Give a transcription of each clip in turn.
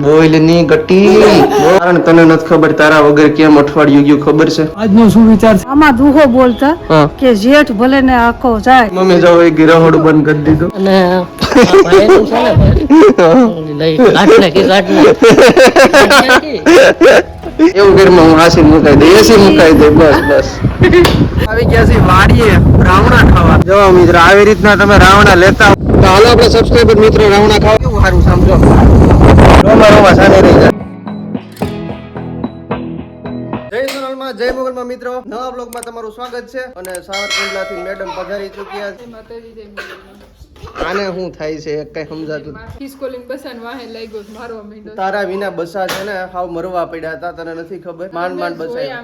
બોયલની ગટી કારણ તને નથી ખબર તારા વગર કેમ અઠવાડિયું ગયું ખબર છે આજનો શું વિચાર છે? આમાં દુહો બોલતા હા કે જેઠ ભલે ને આખો જાય મમ્મી જાવ એ ગિરાહોડું બંધ કરી દીધું અને આ ભાઈનું છે ને ભાઈ લઈ કાઢ નાખી એવું ઘરમાં હું હાસી મુકાઈ દે એસી મુકાઈ દે બસ બસ આવી ગયા છે વાડીએ રાવણા ખાવા જો મિત્ર આવી રીતના તમે રાવણા લેતા તો હાલો આપણે સબસ્ક્રાઇબર મિત્રો રાવણા ખાવા કેવું સારું સમજો રોમા રોમા સાને રહી જાય જય સોનલમાં જય મોગલમાં મિત્રો નવા બ્લોગમાં તમારું સ્વાગત છે અને સાવરકુંડલાથી મેડમ પધારી ચૂક્યા છે આને શું થાય છે કઈ સમજાતું તારા વિના બસા છે ને હાવ મરવા પડ્યા હતા તને નથી ખબર માંડ માંડ બસાય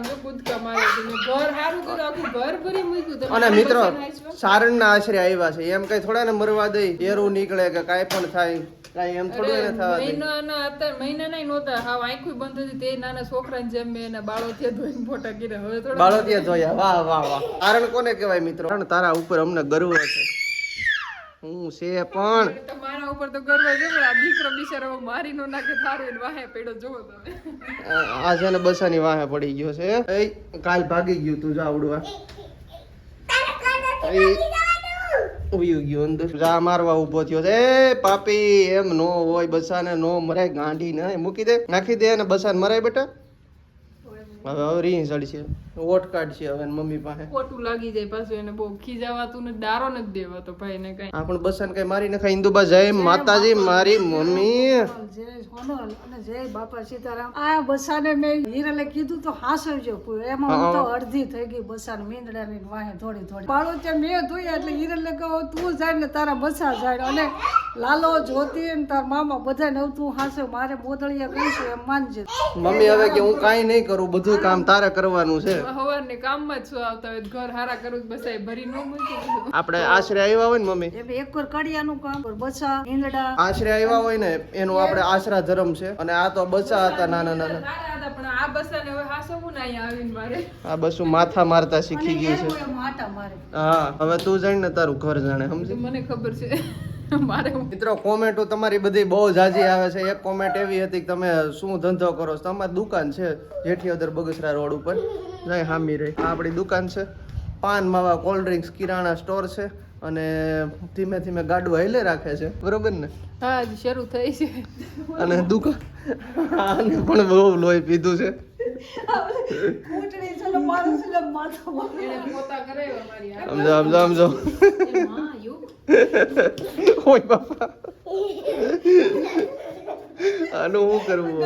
અને મિત્રો સારણ ના આશરે આવ્યા છે એમ કઈ થોડા ને મરવા દઈ એરું નીકળે કે કાંઈ પણ થાય કાંઈ એમ થોડું એને થવા દે મહિના નહીં નહોતા હાવ આંખું બંધ હતી તે નાના છોકરાને જેમ મેં એના બાળોથી ધોઈને ફોટા કર્યા હવે થોડા બાળોતિયા ધોયા વાહ વાહ વાહ કારણ કોને કહેવાય મિત્રો કારણ તારા ઉપર અમને ગર્વ છે હું છે પણ મારા ઉપર તો ગર્વ છે પણ આ દીકરો બિચારો મારી નો નાખે થારું એને વાહે પડ્યો જોવો તમે આ છે ને બસાની વાહે પડી ગયો છે એ કાલ ભાગી ગયું તું જા આવડવા ઉયું ગયો અંદર જા મારવા ઉભો થયો છે એ પાપી એમ નો હોય બસાને નો મરાય ગાંડી ને મૂકી દે નાખી દે અને બસાને મરાય બેટા હવે રીહ ચડશે ઓટ કાઢશે હવે મમ્મી પાસે ખોટું લાગી જાય પાછું એને બહુ ખીજાવાતું ને દારો નથી દેવાતો ભાઈ ને કઈ આ પણ બસાને કઈ મારી નખાય ઇન્દુબા જય માતાજી મારી મમ્મી જય સોનલ અને જય બાપા સીતારામ આ બસાને મેં હીરાલે કીધું તો હાસવજો એમાં હું તો અડધી થઈ ગઈ બસાને મીંદડાની વાહે થોડી થોડી બાળો ત્યાં મેં ધોયા એટલે હીરાલે કહો તું જાય ને તારા બસા જાય અને લાલો જ્યોતિ ને તાર મામા બધા ને તું હાસવ મારે બોદળિયા કહીશું એમ માનજે મમ્મી હવે કે હું કાઈ નહીં કરું બધું કામ તારે કરવાનું છે હવારને કામમાં જ શું આવતા હોય ઘર હારા કરું બસ ભરી ન મૂકી આપણે આશરે આવ્યા હોય ને મમ્મી એક વાર કડિયાનું કામ બસા ઈંદડા આશરે આવ્યા હોય ને એનું આપણે આશરા ધર્મ છે અને આ તો બચા હતા નાના નાના પણ આ બસાને હવે હાસવું ને અહીંયા આવીને મારે આ બસું માથા મારતા શીખી ગયું છે માટા મારે હા હવે તું જાણ ને તારું ઘર જાણે સમજી મને ખબર છે મારે મિત્રો કોમેન્ટો તમારી બધી બહુ જાજી આવે છે એક કોમેન્ટ એવી હતી કે તમે શું ધંધો કરો છો તમારી દુકાન છે જેઠિયોદર બગસરા રોડ ઉપર જય હામી રહી આ આપણી દુકાન છે પાન માવા કોલ્ડ ડ્રિંક્સ કિરાણા સ્ટોર છે અને ધીમે ધીમે ગાડું હાલે રાખે છે બરોબર ને હા શરૂ થઈ છે અને દુકાન આને પણ બહુ લોહી પીધું છે સમજો સમજો સમજો ઓય બાપા આનું શું કરવું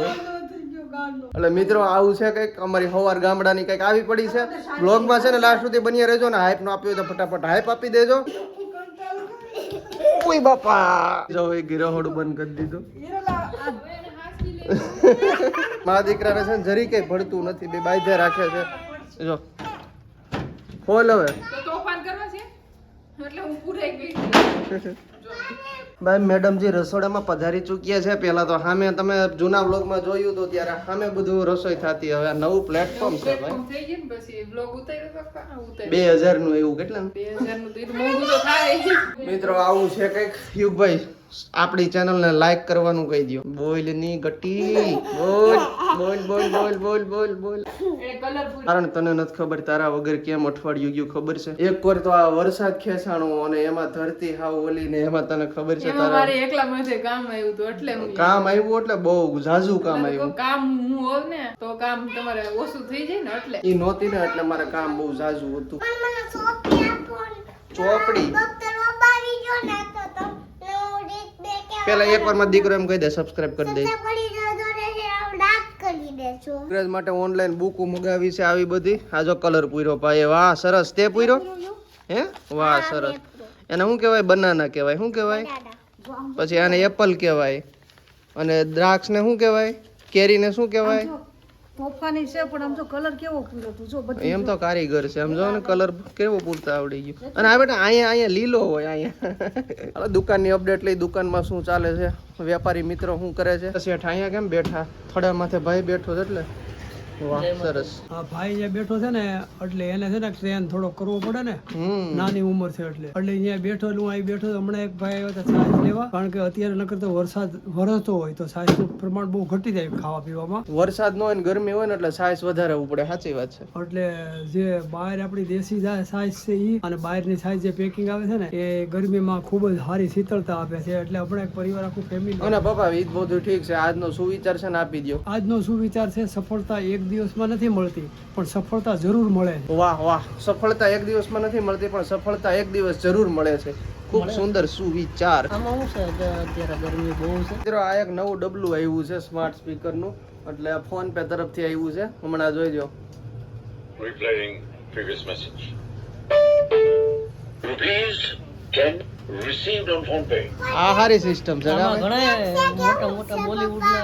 એટલે મિત્રો આવું છે કઈક અમારી હવાર ગામડાની કઈક આવી પડી છે બ્લોગમાં છે ને લાસ્ટ સુધી બની રહેજો ને હાઈપ નો આપ્યો તો ફટાફટ હાઈપ આપી દેજો ઓય બાપા જો એ ગિરાહોડું બંધ કરી દીધું મારા દીકરાને છે ને જરી કઈ ભળતું નથી બે બાયધે રાખે છે જો ખોલ હવે તોફાન કરવા છે એટલે હું પૂરાઈ ગઈ ભાઈ મેડમજી રસોડામાં પધારી ચૂક્યા છે પેલા તો સામે તમે જૂના વ્લોગમાં જોયું તો ત્યારે સામે બધું રસોઈ થતી હવે નવું પ્લેટફોર્મ છે ભાઈ થઈ ગયું ને પછી બ્લોગ ઉતાર્યો તો કાં ઉતાર્યો 2000 નું એવું કેટલા 2000 નું તો એટલું મોંઘું તો થાય મિત્રો આવું છે કઈક યુગભાઈ આપણી ચેનલ ને લાઈક કરવાનું કહી દો બોલ ની ગટી બોલ બોલ બોલ બોલ બોલ બોલ બોલ એ કલરફુલ કારણ તને નથી ખબર તારા વગર કેમ અઠવાડિયું ગયું ખબર છે એક વાર તો આ વરસાદ ખેંચાણો અને એમાં ધરતી હાવ ઓલી ને એમાં તને ખબર છે એમાં મારે એકલા માથે કામ આવ્યું હતું એટલે હું કામ આવ્યું એટલે બહુ ઝાઝુ કામ આવ્યું કામ હું હોવ ને તો કામ તમારે ઓછું થઈ જાય ને એટલે ઈ નહોતી ને એટલે મારે કામ બહુ ઝાઝુ હતું ચોપડી પેલા એક વાર માં દીકરો એમ કહી દે સબસ્ક્રાઇબ કરી દે અંગ્રેજ માટે ઓનલાઈન બુકો મગાવી છે આવી બધી આ જો કલર પૂર્યો પાયે વાહ સરસ તે પૂર્યો હે વાહ સરસ એને શું કહેવાય બનાના કહેવાય શું કહેવાય પછી આને એપલ કહેવાય અને દ્રાક્ષ ને શું કહેવાય કેરી ને શું કહેવાય તોફાની છે પણ આમ તો કલર કેવો પૂરો તું જો બધું એમ તો કારીગર છે સમજો ને કલર કેવો પૂરતા આવડી ગયું અને આ બેટા અહીંયા લીલો હોય અહીંયા દુકાનની અપડેટ લઈ દુકાનમાં શું ચાલે છે વેપારી મિત્રો શું કરે છે શેઠ અહીંયા કેમ બેઠા થોડા માથે ભાઈ બેઠો છે એટલે વાહ સરસ. આ ભાઈ અહીંયા બેઠો છે ને એટલે એને છે ને ટ્રેન થોડો કરવો પડે ને, નાની ઉંમર છે એટલે અહીંયા બેઠો હું અહીં બેઠો હમણાં એક ભાઈ આવ્યો હતા સાયન્સ લેવા, કારણ કે અત્યારે નકર તો વરસાદ વરસતો હોય તો સાયન્સ નું પ્રમાણ બહુ ઘટી જાય ખાવા પીવામાં. વરસાદ ન હોય ને ગરમી હોય ને એટલે સાઈઝ વધારે ઉપડે. સાચી વાત છે. એટલે જે બહાર આપણી દેશી સાઈઝ છે ઈ અને બહારની સાઈઝ જે પેકિંગ આવે છે ને એ ગરમીમાં ખૂબ જ સારી શીતળતા આપે છે. એટલે આપણે એક પરિવાર આખું ફેમિલી. અને પપ્પા ઈ બધું ઠીક છે, આજનો સુવિચાર છે ને આપી દો. આજનો શું વિચાર છે, સફળતા એક દિવસમાં નથી મળતી પણ સફળતા જરૂર મળે. વાહ વાહ, સફળતા એક દિવસમાં નથી મળતી પણ સફળતા એક દિવસ જરૂર મળે છે. ખૂબ સુંદર સુવિચાર. આમાં શું છે કે અત્યારે ગરમી બહુ છે. મિત્રો આ એક નવું ડબલું આવ્યું છે સ્માર્ટ સ્પીકર નું, એટલે ફોન પે તરફથી આવ્યું છે. હમણાં જોઈજો. Replaying previous message. Rupees 10 received on phone pay. આ સારી સિસ્ટમ છે. આમાં ઘણા મોટા મોટા બોલીવુડના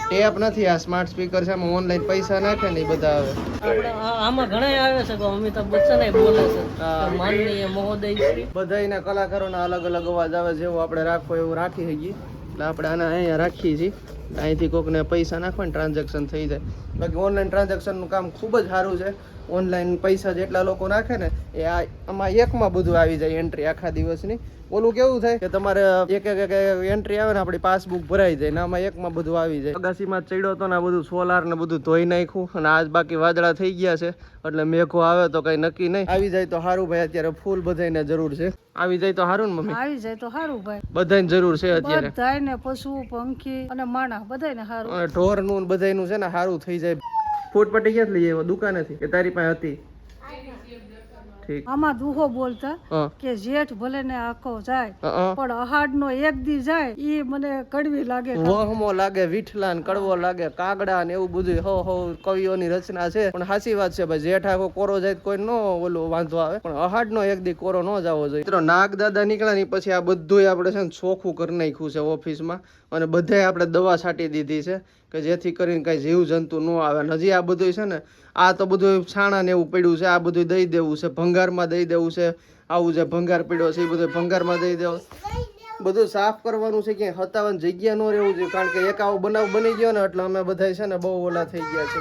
ટેપ નથી, આ સ્માર્ટ સ્પીકર છે. આમાં ઓનલાઈન પૈસા નાખે ને એ બધા આવે. આપણે આમાં ઘણા આવે છે કે અમિતાભ બચ્ચન એ બોલે છે કે માનનીય મહોદય શ્રી. બધાયના કલાકારોના અલગ અલગ અવાજ આવે, જેવું આપણે રાખવો એવું રાખી શકીએ. એટલે આપણે આને અહીંયા રાખીએ છીએ. અહીંથી કોઈકને પૈસા નાખવાને ટ્રાન્ઝેક્શન થઈ જાય. બાકી ઓનલાઈન ટ્રાન્ઝેક્શનનું કામ ખૂબ જ સારું છે. ઓનલાઈન પૈસા જેટલા લોકો નાખે ને એ આમાં એકમાં બધું આવી જાય એન્ટ્રી આખા દિવસની. ઓલું કેવું થાય કે તમારે એક એક એન્ટ્રી આવે ને આપણી પાસબુક ભરાઈ જાય ને આમાં એકમાં બધું આવી જાય. અગાસીમાં ચડ્યો હતો ને આ બધું સોલાર ને બધું ધોઈ નાખ્યું અને આજ બાકી વાદળા થઈ ગયા છે એટલે મેઘો આવે તો કઈ નક્કી નહીં. આવી જાય તો સારું ભાઈ, અત્યારે ફૂલ બધાને જરૂર છે. આવી જાય તો સારું ને મમ્મી? આવી જાય તો સારું ભાઈ, બધાને જરૂર છે અત્યારે. બધાને પશુ પંખી અને માણસ બધાને સારું. અને ઢોરનું બધાયનું છે ને સારું થઈ જાય. ફૂટ પટ્ટી ક્યાંથી લઈ આવ્યો? દુકાનેથી કે તારી પાસે હતી? આમાં દુહો બોલતા કે જેઠ ભલે ને આખો જાય પણ અહાડ નો એક દી જાય ઈ મને કડવી લાગે, વહમો લાગે, વિઠલા ને કડવો લાગે, કાગડા ને એવું બધું હો કવિઓની રચના છે. પણ સાચી વાત છે ભાઈ, જેઠ આખો કોરો જાય કોઈ નો ઓલું વાંધો આવે પણ અહાડ નો એક દી કોરો ન જવો જોઈએ. મિત્રો નાગ દાદા નીકળ્યા ની પછી આ બધું આપણે છે ને ચોખ્ખું કરી નાખ્યું છે ઓફિસમાં અને બધાય આપણે દવા છાંટી દીધી છે કે જેથી કરીને કઈ જીવ જંતુ ન આવે. હજી આ બધું છે ને આ તો બધું છાણા ને એવું પડ્યું છે, આ બધું દઈ દેવું છે, ભંગારમાં દઈ દેવું છે. આવું જે ભંગાર પડ્યો છે એ બધું ભંગારમાં દઈ દેવું. બધું સાફ કરવાનું છે, ક્યાંય હતાવાની જગ્યા ન રહેવું જોઈએ, કારણ કે એક આવો બનાવ બની ગયો ને એટલે અમે બધા છે ને બહુ ઓલા થઈ ગયા છે.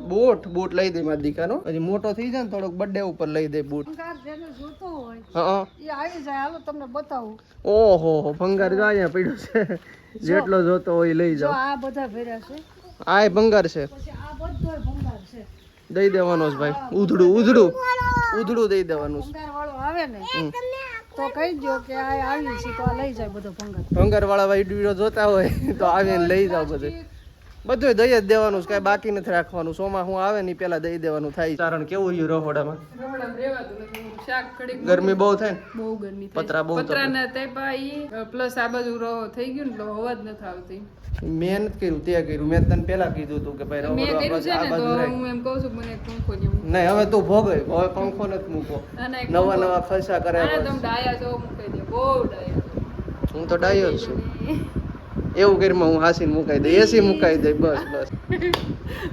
બૂટ લઈ દે મારા દીકાનો, હજી મોટો થઈ જાય ને થોડોક બર્થડે ઉપર લઈ દે બૂટ. જેને જોતો હોય હા એ આવી જાય. હાલો તમને બતાવું. ઓહો ભંગાર જો અહીંયા પડ્યો છે, જેટલો જોતો હોય લઈ જો જાઓ. આ બધા ભર્યા છે, આ ભંગાર છે, પછી આ બધો ભંગાર છે. દઈ દેવાનો છે ભાઈ. ઉધડું દઈ દેવાનું છે. ભંગાર વાળો આવે ને તો કહી દો કે આ આવી છે તો આ લઈ જાય બધો ભંગાર. ભંગાર વાળા વિડીયો જોતા હોય તો આવીને લઈ જાવ. બધું દઈ જ દેવાનું છે, કઈ બાકી નથી રાખવાનું. સોમાં હું આવે ને પેલા દઈ દેવાનું થાય. કારણ કેવું રહ્યું રહોડામાં? રમણામ રહેવાતું નથી. શાક ઘડીક ગરમી બહુ થાય ને, બહુ ગરમી પતરા બહુ પતરાના તેપા ઈ પ્લસ આ બાજુ રહો થઈ ગયું ને એટલે અવાજ નથી આવતી. મેં નથી કર્યું, તે કર્યું. મેં તને પેલા કીધું હતું કે ભાઈ મેં રહોડો કર્યું છે આ ને તો બાજુ રાખ. હું એમ કહું છું મને એક પંખો જેમ નહીં હવે તું ભોગવ, હવે પંખો નથી મૂકો. નવા ખર્ચા કરે. તમે ડાયા છો મૂકી દે, બહુ ડાયા. હું તો ડાયો જ છું. એવું કરીમાં હું હાસીને મુકાઈ દઈ, એસી મુકાઈ દઈ, બસ.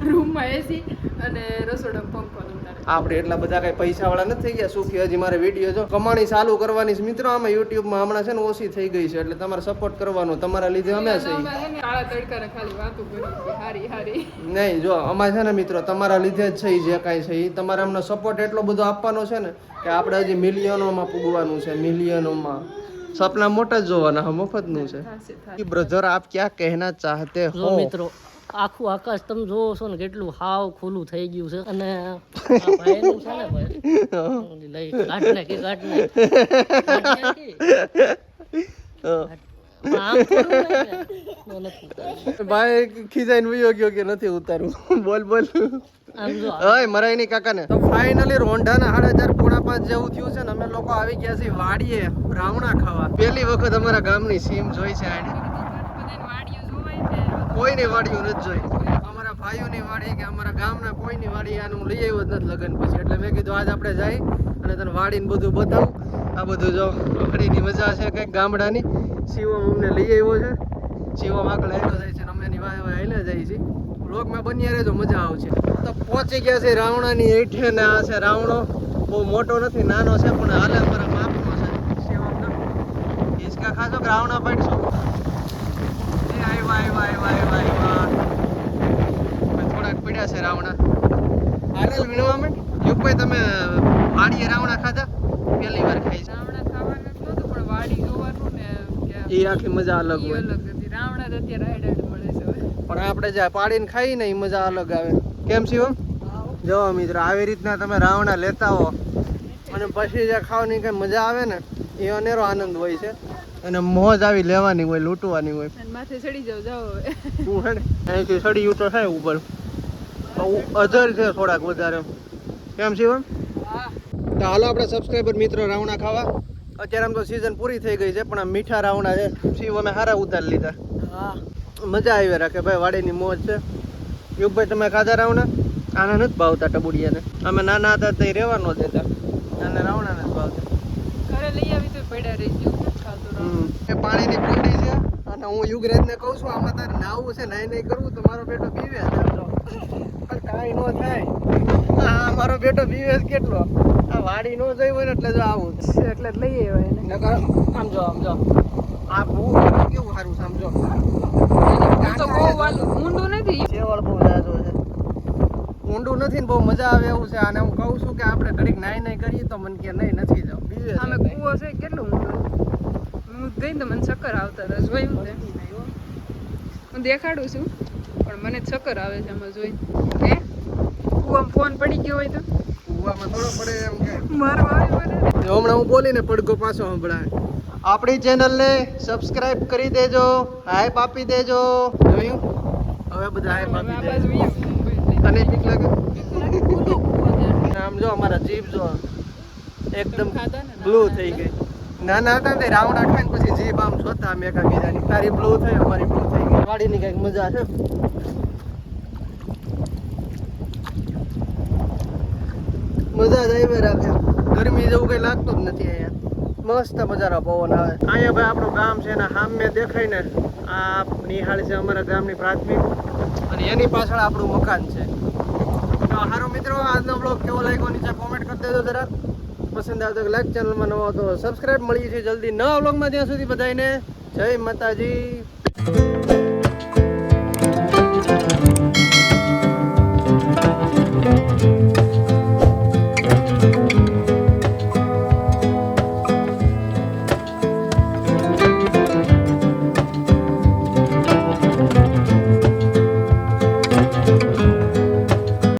રૂમમાં એસી અને રસોડામાં પંખો નતારે. આપણે એટલા બધા કઈ પૈસા વાળા નથી થઈ ગયા. સુખી હજી મારે વિડીયો જો કમાણી ચાલુ કરવાની છે મિત્રો. આમાં યુટ્યુબમાં હમણાં છે ને ઓછી થઈ ગઈ છે એટલે તમારે સપોર્ટ કરવાનો. તમારા લીધે અમે છે કાળા તડકાને ખાલી વાતો કરી હારી હારી. નહીં જો અમારે છે ને મિત્રો તમારા લીધે જ છે જે કાંઈ છે એ. તમારે અમને સપોર્ટ એટલો બધો આપવાનો છે ને કે આપણે હજી મિલિયનોમાં પૂગવાનું છે, મિલિયનોમાં. સપના મોટા જ જોવાના, મફત નું છે. બ્રધર આપ ક્યાં કહેના ચાહતે હો? મિત્રો આખું આકાશ તમે જોવો છો ને કેટલું હાવ ખુલ્લું થઈ ગયું છે અને આ ભાઈનું છે ને ભાઈ લઈ કાઢ નાખી ભાઈ ખીજાઈને વયો ગયો કે નથી ઉતારવું. બોલ આમ જો ઓય મરાઈ ની કાકા ને. તો ફાઇનલી રોંઢાના 4:30 પોણા 5 જેવું થયું છે ને અમે લોકો આવી ગયા છીએ વાડીએ રાવણા ખાવા. પહેલી વખત અમારા ગામની સીમ જોઈ છે આને. કોઈની વાડીઓ નથી જોઈ. અમારા ભાઈઓની વાડી કે અમારા ગામના કોઈની વાડી આને હું લઈ આવ્યો જ નથી લગન પછી. એટલે મેં કીધું આજ આપણે જઈ અને તને વાડીને બધું બતાવું. આ બધું જો અખડીની મજા છે કંઈક ગામડાની. શિવમ અમને લઈ આવ્યો છે. શિવમ આગળ હેલો જાય છે અને અમે એની વાય હેલે જાય છે. વ્લોગમાં બન્યા રહેજો, મજા આવશે. તો પહોંચી ગયા છે રાવણાની હેઠે ને આ છે રાવણો. બહુ મોટો નથી, નાનો છે પણ હાલે અમારા માપનો છે. શિવમ હિંચકા ખાશો કે રાવણા પાડશો? થોડાક પડ્યા છે રાવણા આનલ વીણવા માંડ યુગભાઈ તમે વાડીએ રાવણા ખાધા પહેલી વાર ખાઈ છે રાવણા ખાવાનું નહોતું પણ વાડી જોવાનું ને એ આખી મજા અલગ ઈ હોય અલગ હતી. રાવણા તો અત્યારે હાઈડ મળે છે હવે. પણ આપણે જ્યાં પાડીને ખાઈ ને એ મજા અલગ આવે કેમ શિવમ જો મિત્રો આવી રીતના તમે રાવણા લેતા હો અને પછી જે ખાવાની કઈ મજા આવે ને એ અનેરો આનંદ હોય છે અને મોજ આવી લેવાની હોય લૂંટવાની હોય અને માથે ચડી જાવ હવે. તું છે ને અહીંથી સડી ઉતર થાય ઉપર અધર છે થોડાક વધારે કેમ શિવમ તો હાલો આપણે સબસ્ક્રાઈબર મિત્રો રાવણા ખાવા અત્યારે આમ તો સીઝન પૂરી થઈ ગઈ છે પણ આ મીઠા રાવણા છે શિવ અમે સારા ઉતારી લીધા મજા આવી રાખે ભાઈ વાડીની મોજ છે યુગભાઈ તમે ખાધા રાવણા આને નથી ભાવતા ટબુડિયાને અમે નાના હતા તે રહેવા ન દેતા અને રાવણા નથી ભાવતા ઘરે લઈ આવી તો પડ્યા રહી ગયું ખાતો રહો. એ પાણીની કુંડી છે અને હું યુગરાજને કહું છું આમાં તારે નાવું છે નાઈ નહીં કરવું તો મારો બેટો પીવે છે પણ કાંઈ ન થાય હા મારો બેટો પીવે છે કેટલો આ વાડી ન જઈ હોય ને એટલે જો આવું છે એટલે જ લઈ આવ્યા એને. નકર આમ જો આ બહુ કેવું સારું સમજો આ તો બહુ ઊંડું નથી. સેવળ બહુ જાજો છે ઊંડું નથી ને બહુ મજા આવે એવું છે અને હું કહું છું કે આપણે ઘડીક નાઈ કરીએ તો મને કે નહીં નથી જાવ પીવે છે આમે કૂવો છે કેટલું ઊંડું. હું ગઈ તો મને ચક્કર આવતા હતા જોયું તે. હું દેખાડું છું પણ મને ચક્કર આવે છે આમાં જોઈ. હે કૂવામાં ફોન પડી ગયો હોય તો કૂવામાં થોડો પડે એમ કે મારવા આવી મને. હમણાં હું બોલીને પડઘો પાછો સંભળાય આપણી ચેનલને સબસ્ક્રાઇબ કરી દેજો હાઈપ આપી દેજો જોયું હવે બધા હાઈપ આ આપી બાજુ દેજો અહીંયા તને ઠીક લાગે કૂવો છે. આમ જો અમારા જીભ જો એકદમ ખાધા ને બ્લુ થઈ ગઈ નાના હતા ને તે રાવણા ખાઈને પછી જીભ આમ જોતા અમે એકાબીજાની તારી બ્લુ થઈ અમારી બ્લુ થઈ ગઈ વાડીની કંઈક મજા છે મજા જ આવી રાખે ગરમી જેવું કઈ લાગતું જ નથી અહીંયા મસ્ત મજાનો પવન આવે અહીંયા ભાઈ આપણું ગામ છે એના સામે દેખાય ને આ નિહાળ છે અમારા ગામની પ્રાથમિક અને એની પાછળ આપણું મકાન છે તો હારો મિત્રો આજનો બ્લોગ કેવો લાગ્યો નીચે કોમેન્ટ કરી દેજો જરા પસંદ આવતો લાઈક ચેનલમાં નવો તો સબસ્ક્રાઇબ મળીએ છીએ જલ્દી નવા બ્લોગમાં ત્યાં સુધી બધાને જય માતાજી